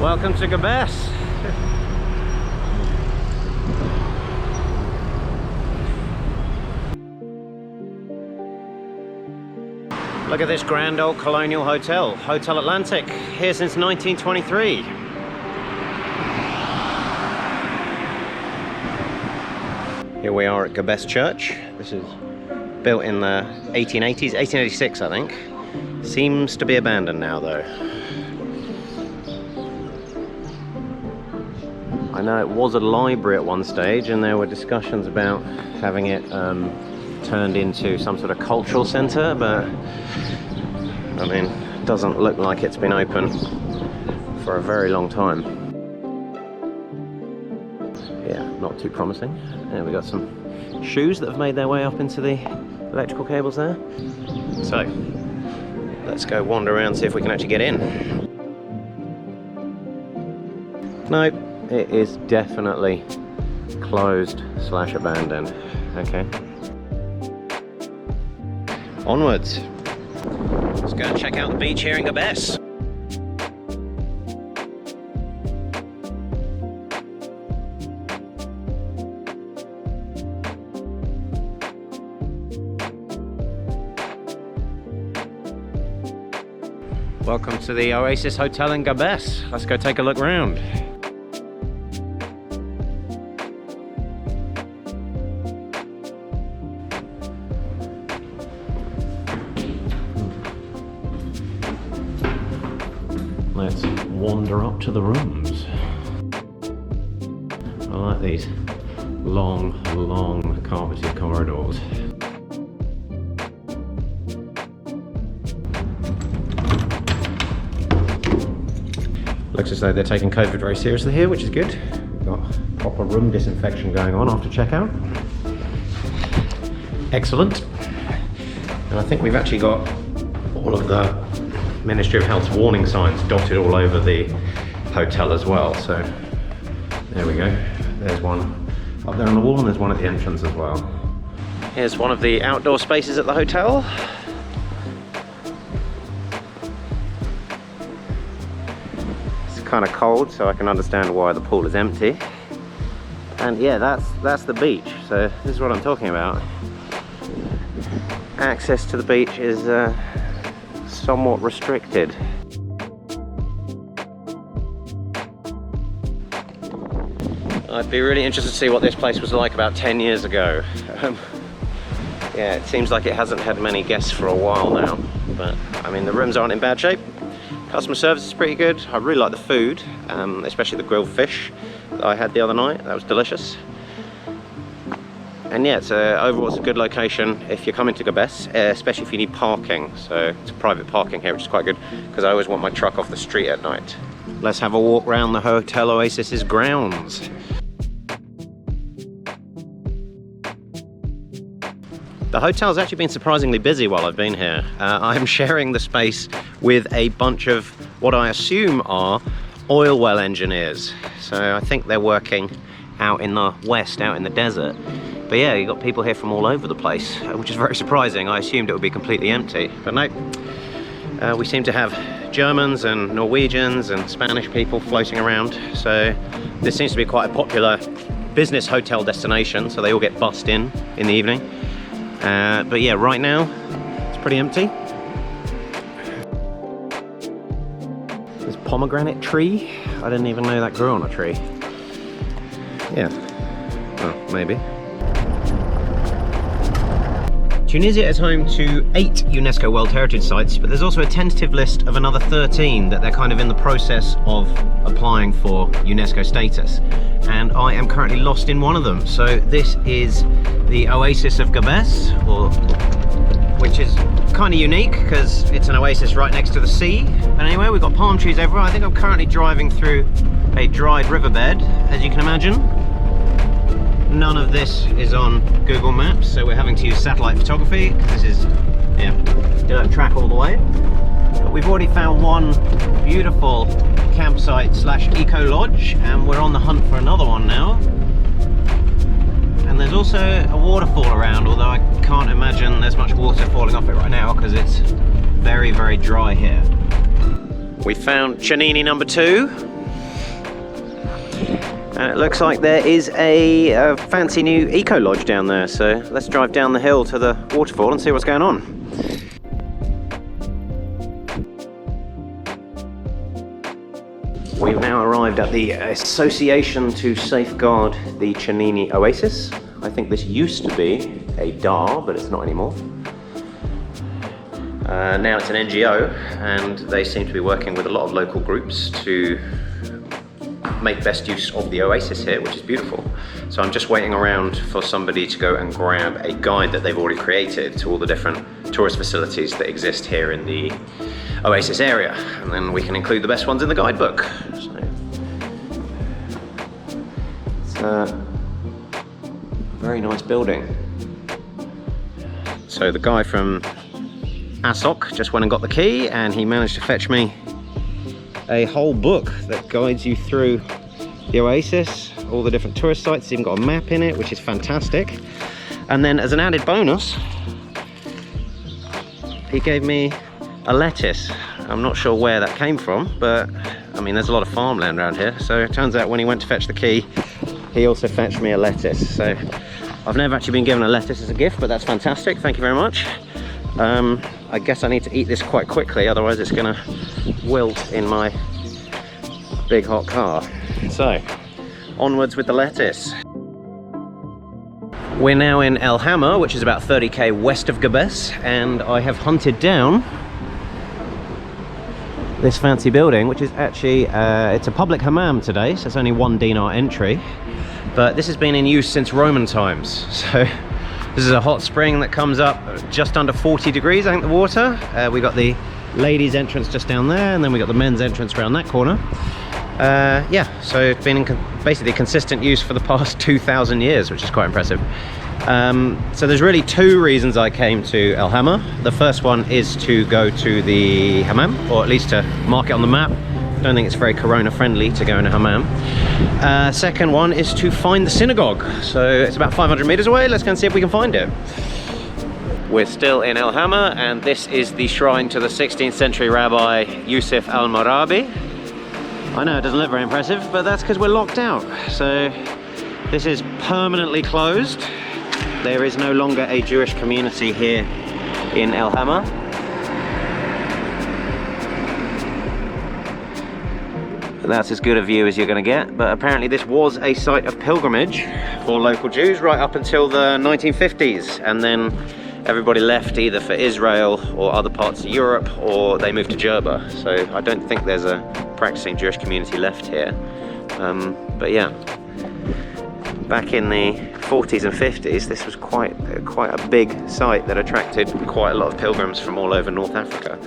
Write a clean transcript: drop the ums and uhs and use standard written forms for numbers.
Welcome to Gabès. Look at this grand old colonial hotel, Hotel Atlantic, here since 1923. Here we are at Gabès Church. This is built in the 1880s, 1886 I think. Seems to be abandoned now though. I know it was a library at one stage and there were discussions about having it turned into some sort of cultural centre, but I mean, it doesn't look like it's been open for a very long time. Yeah, not too promising. Yeah, we got some shoes that have made their way up into the electrical cables there. So, let's go wander around, see if we can actually get in. Nope, it is definitely closed / abandoned. Okay. Onwards. Let's go and check out the beach here in Gabès. Welcome to the Oasis Hotel in Gabès. Let's go take a look round. Let's wander up to the rooms. I like these long carpeted corridors. Looks as though they're taking COVID very seriously here, which is good. We've got proper room disinfection going on after checkout. Excellent. And I think we've actually got all of the Ministry of Health's warning signs dotted all over the hotel as well. So there we go. There's one up there on the wall and there's one at the entrance as well. Here's one of the outdoor spaces at the hotel. Kind of cold, so I can understand why the pool is empty. And yeah, that's the beach. So this is what I'm talking about. Access to the beach is somewhat restricted. I'd be really interested to see what this place was like about 10 years ago. Yeah, it seems like it hasn't had many guests for a while now, but I mean the rooms aren't in bad shape. Customer service is pretty good. I really like the food, especially the grilled fish that I had the other night. That was delicious. And yeah, overall it's a good location if you're coming to Gabès, especially if you need parking. So it's private parking here, which is quite good because I always want my truck off the street at night. Let's have a walk around the Hotel Oasis's grounds. The hotel's actually been surprisingly busy while I've been here. I'm sharing the space with a bunch of what I assume are oil well engineers. So I think they're working out in the west, out in the desert. But yeah, you've got people here from all over the place, which is very surprising. I assumed it would be completely empty, but no. We seem to have Germans and Norwegians and Spanish people floating around. So this seems to be quite a popular business hotel destination, so they all get bussed in the evening. But yeah, right now, it's pretty empty. There's pomegranate tree. I didn't even know that grew on a tree. Yeah, well, maybe. Tunisia is home to 8 UNESCO World Heritage Sites, but there's also a tentative list of another 13 that they're kind of in the process of applying for UNESCO status. And I am currently lost in one of them. So this is the Oasis of Gabès, which is kind of unique because it's an oasis right next to the sea. But anyway, we've got palm trees everywhere. I think I'm currently driving through a dried riverbed, as you can imagine. None of this is on Google Maps, so we're having to use satellite photography because this is, yeah, dirt track all the way. But we've already found one beautiful campsite / eco lodge, and we're on the hunt for another one now. And there's also a waterfall around, although I can't imagine there's much water falling off it right now because it's very, very dry here. We found Chenini number 2. And it looks like there is a fancy new eco lodge down there, so let's drive down the hill to the waterfall and see what's going on. We've now arrived at the Association to Safeguard the Chenini Oasis. I think this used to be a DAR, but it's not anymore. Now it's an NGO, and they seem to be working with a lot of local groups to make best use of the oasis here, which is beautiful. So I'm just waiting around for somebody to go and grab a guide that they've already created to all the different tourist facilities that exist here in the oasis area, and then we can include the best ones in the guidebook. So it's a very nice building. So the guy from ASOC just went and got the key, and he managed to fetch me a whole book that guides you through the oasis, all the different tourist sites. It's even got a map in it, which is fantastic. And then as an added bonus, he gave me a lettuce. I'm not sure where that came from, but I mean, there's a lot of farmland around here. So it turns out when he went to fetch the key, he also fetched me a lettuce. So I've never actually been given a lettuce as a gift, but that's fantastic. Thank you very much. I guess I need to eat this quite quickly, otherwise it's gonna wilt in my big hot car. So, onwards with the lettuce. We're now in El Hamma, which is about 30k west of Gabès, and I have hunted down this fancy building, which is actually, it's a public hammam today, so it's only 1 dinar entry, but this has been in use since Roman times. So this is a hot spring that comes up just under 40 degrees, I think, the water. We got the ladies' entrance just down there, and then we got the men's entrance around that corner. Yeah, so it's been in basically consistent use for the past 2,000 years, which is quite impressive. So there's really 2 reasons I came to El Hamma. The first one is to go to the hammam, or at least to mark it on the map. I don't think it's very corona friendly to go in a hammam. Second one is to find the synagogue. So it's about 500 meters away. Let's go and see if we can find it. We're still in El Hamma, and this is the shrine to the 16th century Rabbi Yousef al-Marabi. I know it doesn't look very impressive, but that's because we're locked out. So this is permanently closed. There is no longer a Jewish community here in El Hamma. That's as good a view as you're going to get, but apparently this was a site of pilgrimage for local Jews right up until the 1950s, and then everybody left either for Israel or other parts of Europe, or they moved to Jerba. So I don't think there's a practicing Jewish community left here. But yeah, back in the 40s and 50s, this was quite a big site that attracted quite a lot of pilgrims from all over North Africa.